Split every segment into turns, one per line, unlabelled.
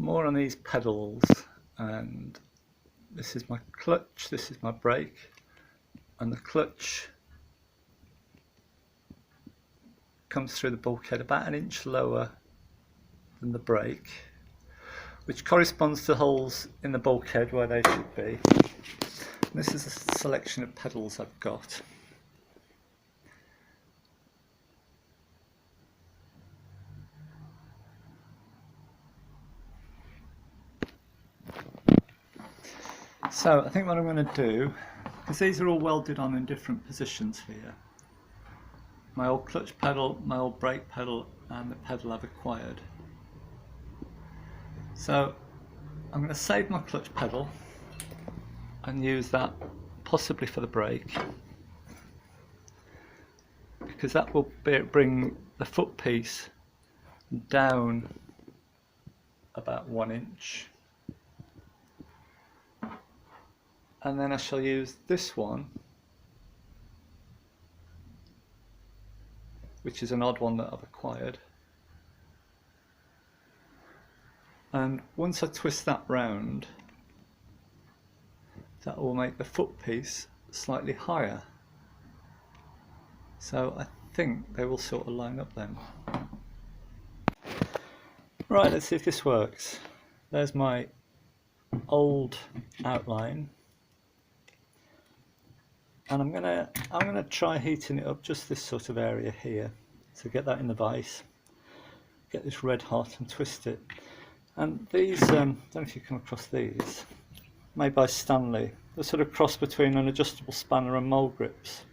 more on these pedals, and this is my clutch, this is my brake, and the clutch comes through the bulkhead about 1 inch lower than the brake, which corresponds to holes in the bulkhead where they should be. And this is a selection of pedals I've got. So I think what I'm going to do, because these are all welded on in different positions here, my old clutch pedal, my old brake pedal, and the pedal I've acquired. So I'm going to save my clutch pedal and use that possibly for the brake, because that will bring the foot piece down about 1 inch. And then I shall use this one, which is an odd one that I've acquired. And once I twist that round, that will make the foot piece slightly higher. So I think they will sort of line up then. Right, let's see if this works. There's my old outline. And I'm gonna try heating it up just this sort of area here. So get that in the vise, get this red hot and twist it. And these, I don't know if you come across these, made by Stanley. They're sort of cross between an adjustable spanner and mole grips.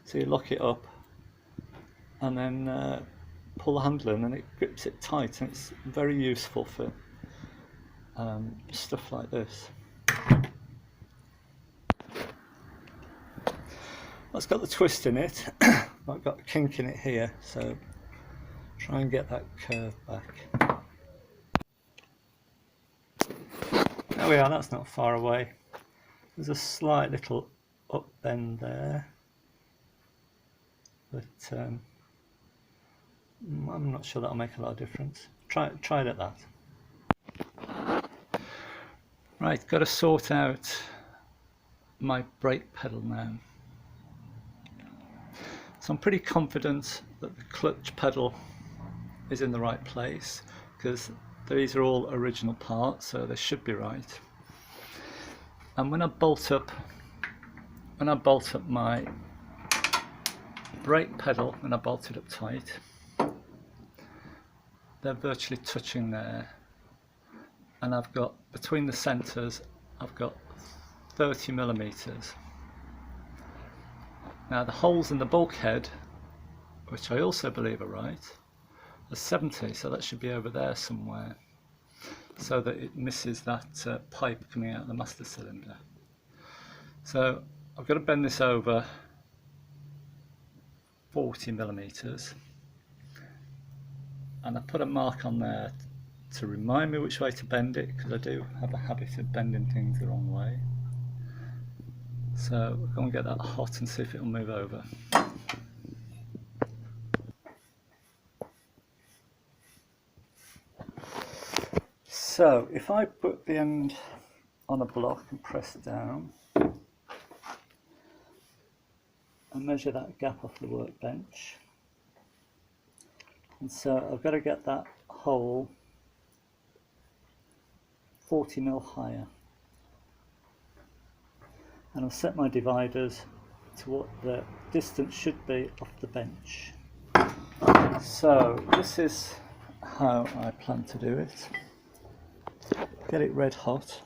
So you lock it up and then pull the handle in and it grips it tight, and it's very useful for stuff like this. It's got the twist in it. I've got a kink in it here, so try and get that curve back. There we are, that's not far away. There's a slight little up bend there, but I'm not sure that'll make a lot of difference. Try it at that. Right, got to sort out my brake pedal now. So I'm pretty confident that the clutch pedal is in the right place, because these are all original parts, so they should be right. And when I bolt up my brake pedal, and I bolt it up tight, they're virtually touching there. And I've got, between the centres, I've got 30 millimeters. Now the holes in the bulkhead, which I also believe are right, are 70, so that should be over there somewhere, so that it misses that pipe coming out of the master cylinder. So I've got to bend this over 40 millimeters, and I put a mark on there to remind me which way to bend it, because I do have a habit of bending things the wrong way. So we'll go and get that hot and see if it'll move over. So if I put the end on a block and press down and measure that gap off the workbench, and so I've got to get that hole 40 mil higher. And I'll set my dividers to what the distance should be off the bench. So this is how I plan to do it. Get it red hot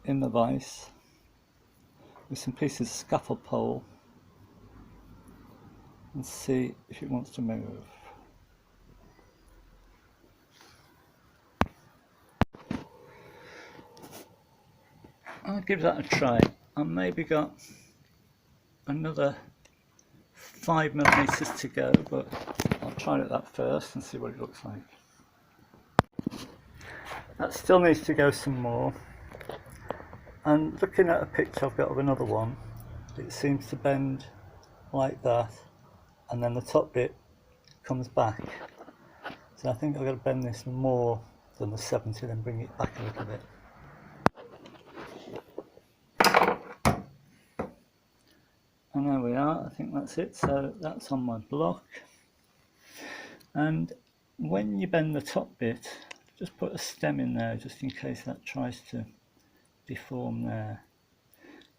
in the vise with some pieces of scaffold pole and see if it wants to move. I'll give that a try. I've maybe got another 5 millimeters to go, but I'll try it that first and see what it looks like. That still needs to go some more, and looking at a picture I've got of another one, it seems to bend like that, and then the top bit comes back. So I think I've got to bend this more than the 70, then bring it back a little bit. And there we are, I think that's it. So that's on my block. And when you bend the top bit, just put a stem in there just in case that tries to deform there.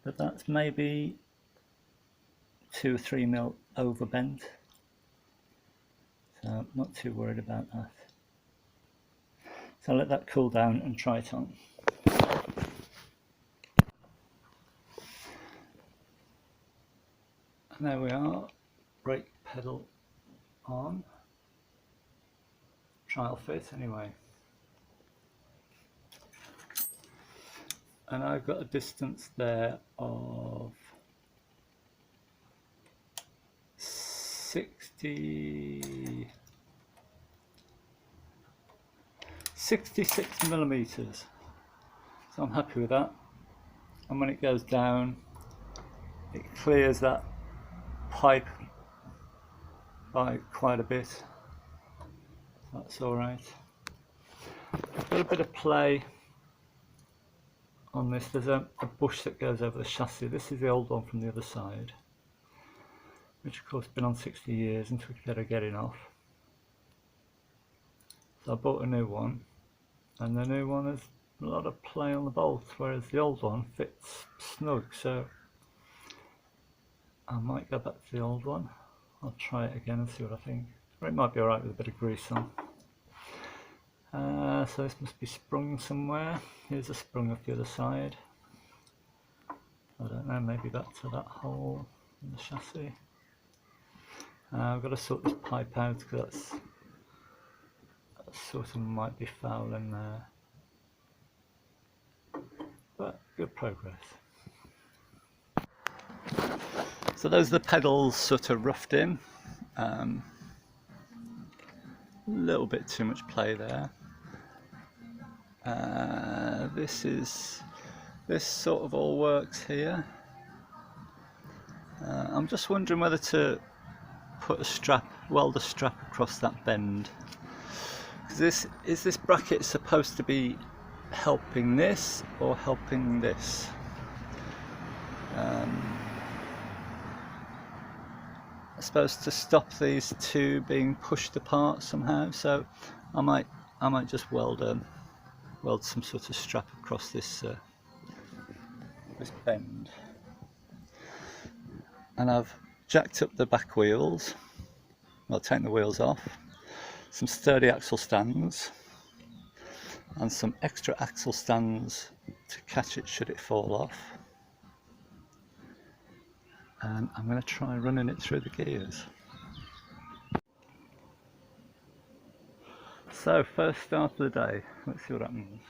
But that's maybe 2 or 3 mil over bent. So I'm not too worried about that. So I'll let that cool down and try it on. And there we are, brake pedal on. Trial fit anyway. And I've got a distance there of 66 millimeters. So I'm happy with that. And when it goes down, it clears that pipe by quite a bit. So that's all right. I've got a bit of play on this. There's a bush that goes over the chassis. This is the old one from the other side, which of course has been on 60 years and took a bit of getting off. So I bought a new one, and the new one has a lot of play on the bolts, whereas the old one fits snug. So I might go back to the old one. I'll try it again and see what I think. Or it might be alright with a bit of grease on. So this must be sprung somewhere. Here's a sprung off the other side. I don't know, maybe back to that hole in the chassis. I've got to sort this pipe out because that sort of might be foul in there. But good progress. So those are the pedals sort of roughed in. A little bit too much play there. This sort of all works here. I'm just wondering whether to put a strap, weld a strap across that bend. Is this bracket supposed to be helping this or helping this? I suppose to stop these two being pushed apart somehow. So I might just weld some sort of strap across this bend. And I've jacked up the back wheels. Well, taken the wheels off. Some sturdy axle stands and some extra axle stands to catch it should it fall off. And I'm going to try running it through the gears. So first start of the day, let's see what happens.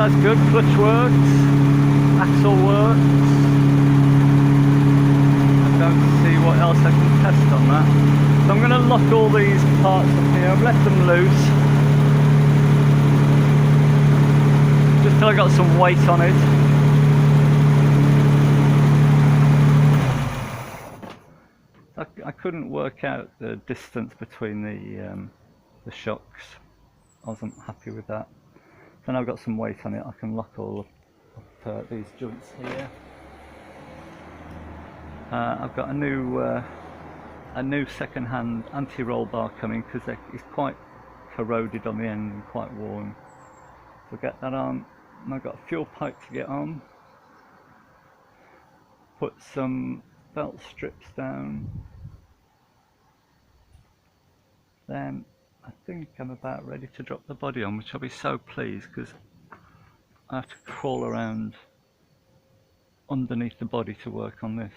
that's good. Clutch works, axle works. I don't see what else I can test on that. So I'm going to lock all these parts up here. I've left them loose, just till I got some weight on it. I couldn't work out the distance between the shocks. I wasn't happy with that. So now I've got some weight on it, I can lock all up these joints here. I've got a new second-hand anti-roll bar coming because it's quite corroded on the end and quite worn. So get that on, and I've got a fuel pipe to get on. Put some belt strips down. Then I think I'm about ready to drop the body on, which I'll be so pleased because I have to crawl around underneath the body to work on this.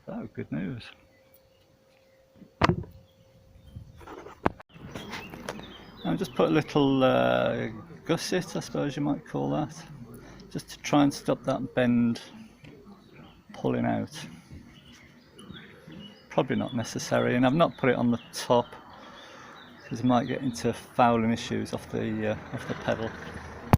So good news. I'll just put a little gusset, I suppose you might call that, just to try and stop that bend pulling out. Probably not necessary, and I've not put it on the top because I might get into fouling issues off the pedal.